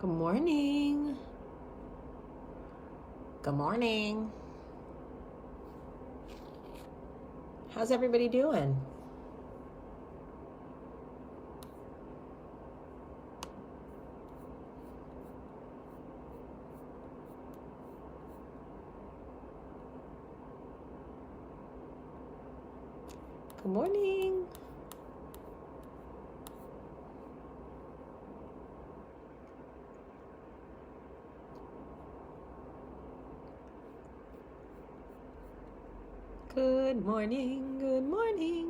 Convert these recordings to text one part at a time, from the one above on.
Good morning. Good morning. How's everybody doing? Good morning. Good morning. Good morning.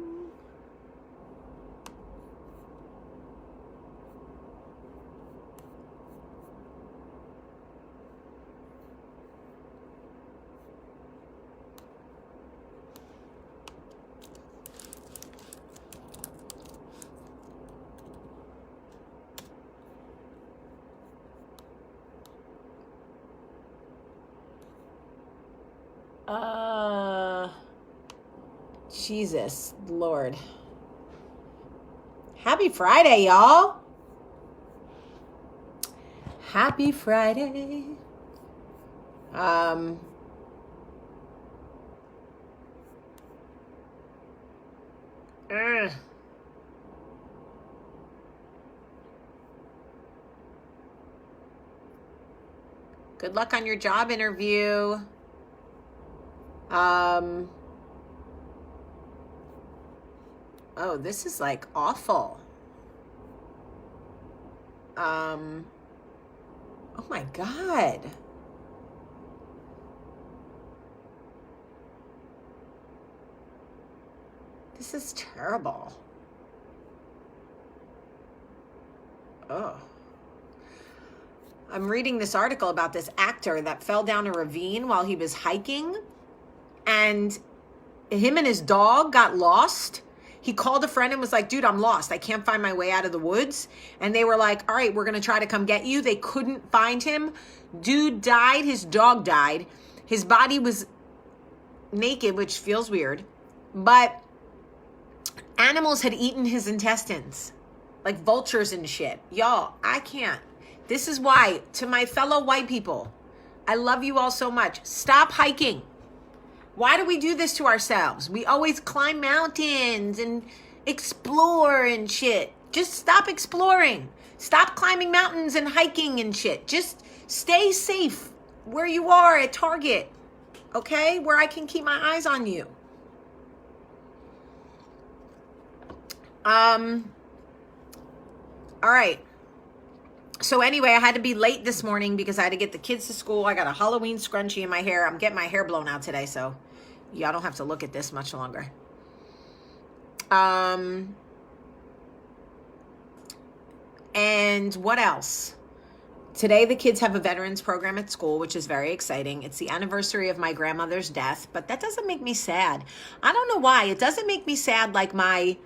Jesus Lord. Happy Friday, y'all. Happy Friday. Um ugh. Good luck on your job interview. Oh, this is like awful. Oh my God. This is terrible. Oh. I'm reading this article about this actor that fell down a ravine while he was hiking, and him and his dog got lost. He called a friend and was like, dude, I'm lost. I can't find my way out of the woods. And they were like, all right, we're going to try to come get you. They couldn't find him. Dude died. His dog died. His body was naked, which feels weird. But animals had eaten his intestines, like vultures and shit. Y'all, I can't. This is why, to my fellow white people, I love you all so much. Stop hiking. Why do we do this to ourselves? We always climb mountains and explore and shit. Just stop exploring. Stop climbing mountains and hiking and shit. Just stay safe where you are at Target, okay? Where I can keep my eyes on you. All right. So anyway, I had to be late this morning because I had to get the kids to school. I got a Halloween scrunchie in my hair. I'm getting my hair blown out today, so y'all don't have to look at this much longer. And what else? Today, the kids have a veterans program at school, which is very exciting. It's the anniversary of my grandmother's death, but that doesn't make me sad. I don't know why. It doesn't make me sad like my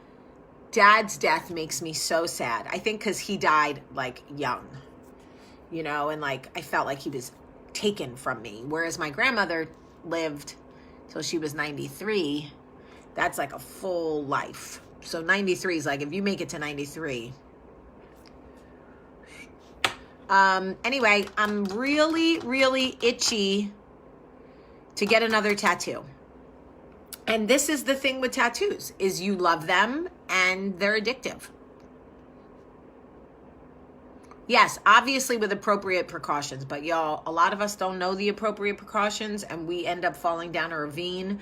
dad's death makes me so sad. I think because he died like young, and like I felt like he was taken from me. Whereas my grandmother lived till she was 93. That's like a full life. So 93 is like, if you make it to 93. Anyway, I'm really, really itchy to get another tattoo. And this is the thing with tattoos, is you love them and they're addictive. Yes, obviously with appropriate precautions, but y'all, a lot of us don't know the appropriate precautions and we end up falling down a ravine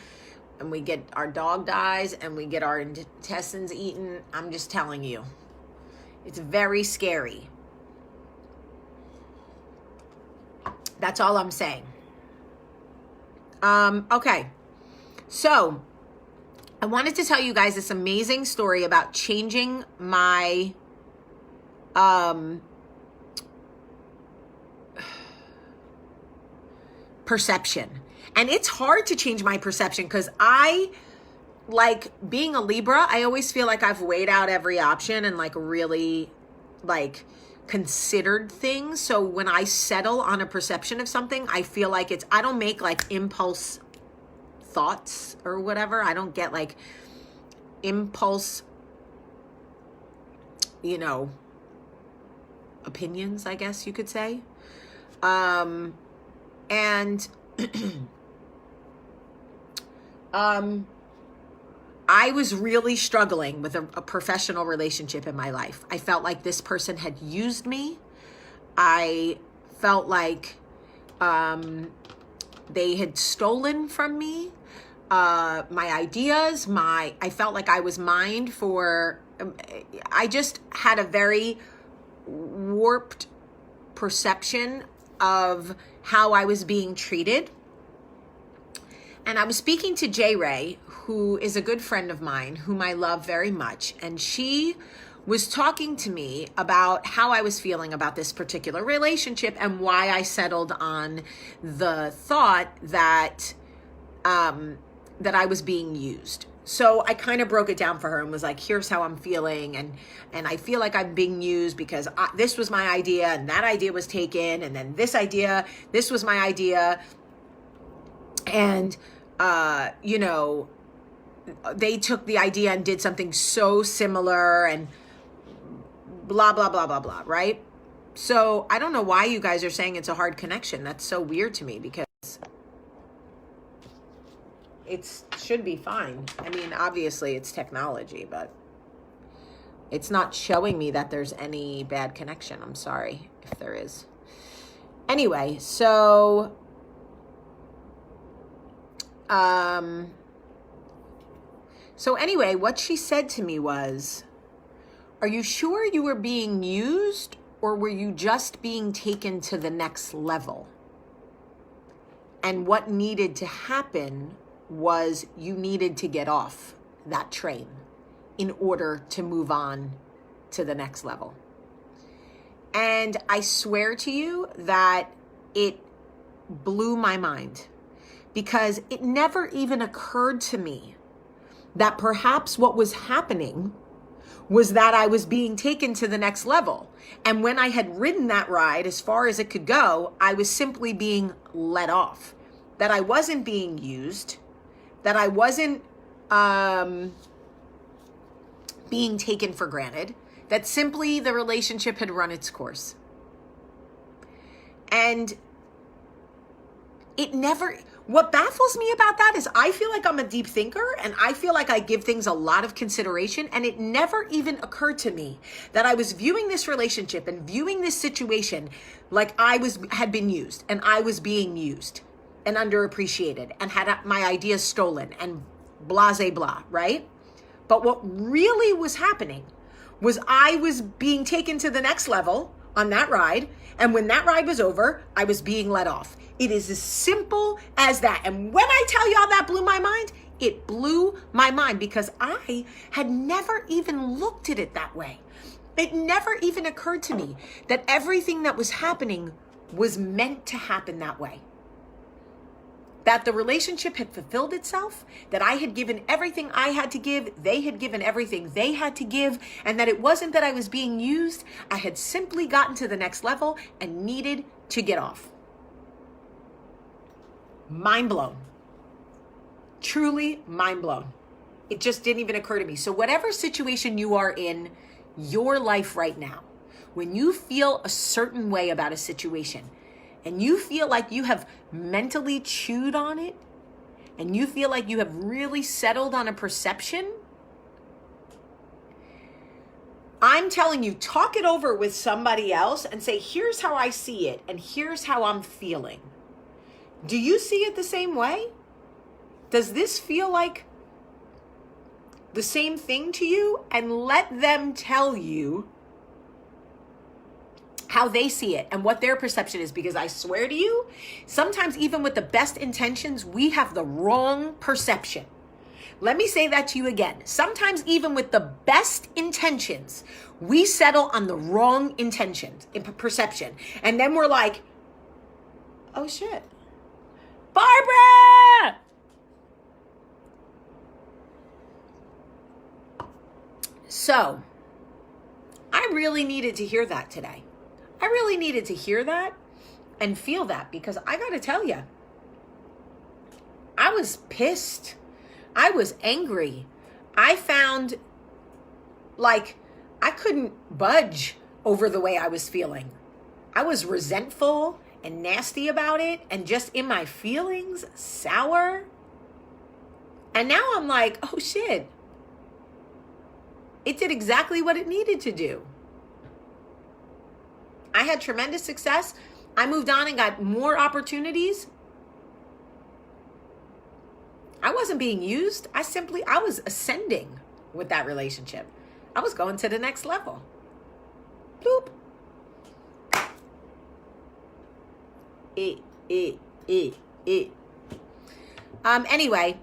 and we get our dog dies and we get our intestines eaten. I'm just telling you, it's very scary. That's all I'm saying. Okay. So, I wanted to tell you guys this amazing story about changing my perception. And it's hard to change my perception because like being a Libra, I always feel like I've weighed out every option and like really like considered things. So when I settle on a perception of something, I feel like I don't make like impulse thoughts or whatever. I don't get like impulse, opinions, I guess you could say. And I was really struggling with a professional relationship in my life. I felt like this person had used me. I felt like they had stolen from me my ideas. I felt like I was mined for. I just had a very warped perception of how I was being treated. And I was speaking to J. Ray, who is a good friend of mine, whom I love very much. And she was talking to me about how I was feeling about this particular relationship and why I settled on the thought that that I was being used. So I kind of broke it down for her and was like, here's how I'm feeling. And I feel like I'm being used because this was my idea and that idea was taken. And then this was my idea. And, they took the idea and did something so similar and blah, blah, blah, blah, blah, right? So I don't know why you guys are saying it's a hard connection. That's so weird to me because it should be fine. I mean, obviously it's technology, but it's not showing me that there's any bad connection. I'm sorry if there is. Anyway, so anyway, what she said to me was, are you sure you were being used or were you just being taken to the next level? And what needed to happen was you needed to get off that train in order to move on to the next level. And I swear to you that it blew my mind because it never even occurred to me that perhaps what was happening was that I was being taken to the next level. And when I had ridden that ride as far as it could go, I was simply being let off. That I wasn't being used, that I wasn't being taken for granted, that simply the relationship had run its course. And what baffles me about that is I feel like I'm a deep thinker and I feel like I give things a lot of consideration, and it never even occurred to me that I was viewing this relationship and viewing this situation like had been used and I was being used and underappreciated and had my ideas stolen and blah, blah, right? But what really was happening was I was being taken to the next level on that ride. And when that ride was over, I was being let off. It is as simple as that. And when I tell y'all that blew my mind, it blew my mind because I had never even looked at it that way. It never even occurred to me that everything that was happening was meant to happen that way. That the relationship had fulfilled itself, that I had given everything I had to give, they had given everything they had to give, and that it wasn't that I was being used. I had simply gotten to the next level and needed to get off. Mind blown. Truly mind blown. It just didn't even occur to me. So whatever situation you are in your life right now, when you feel a certain way about a situation, and you feel like you have mentally chewed on it, and you feel like you have really settled on a perception, I'm telling you, talk it over with somebody else and say, here's how I see it, and here's how I'm feeling. Do you see it the same way? Does this feel like the same thing to you? And let them tell you how they see it and what their perception is, because I swear to you, sometimes even with the best intentions, we have the wrong perception. Let me say that to you again. Sometimes even with the best intentions, we settle on the wrong intentions, perception. And then we're like, oh shit, Barbara! So, I really needed to hear that today. I really needed to hear that and feel that, because I got to tell you, I was pissed. I was angry. I found like I couldn't budge over the way I was feeling. I was resentful and nasty about it and just in my feelings, sour. And now I'm like, oh shit. It did exactly what it needed to do. I had tremendous success. I moved on and got more opportunities. I wasn't being used. I was ascending with that relationship. I was going to the next level. Bloop. Anyway,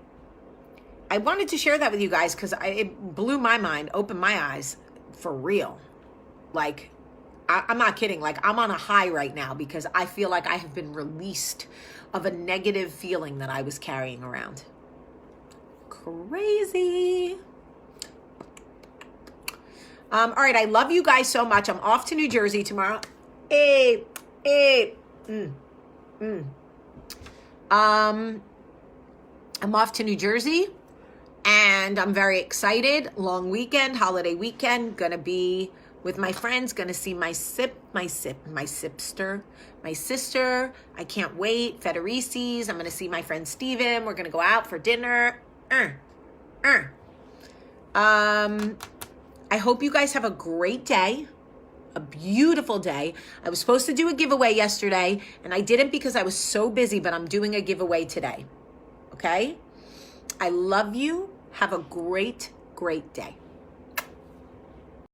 I wanted to share that with you guys because it blew my mind, opened my eyes for real. Like, I'm not kidding. Like, I'm on a high right now because I feel like I have been released of a negative feeling that I was carrying around. Crazy. All right, I love you guys so much. I'm off to New Jersey tomorrow. I'm off to New Jersey, and I'm very excited. Long weekend, holiday weekend. Gonna be with my friends. Gonna see my sister. I can't wait. Federici's. I'm gonna see my friend Steven. We're gonna go out for dinner. I hope you guys have a great day. A beautiful day. I was supposed to do a giveaway yesterday, and I didn't because I was so busy, but I'm doing a giveaway today. Okay? I love you. Have a great, great day.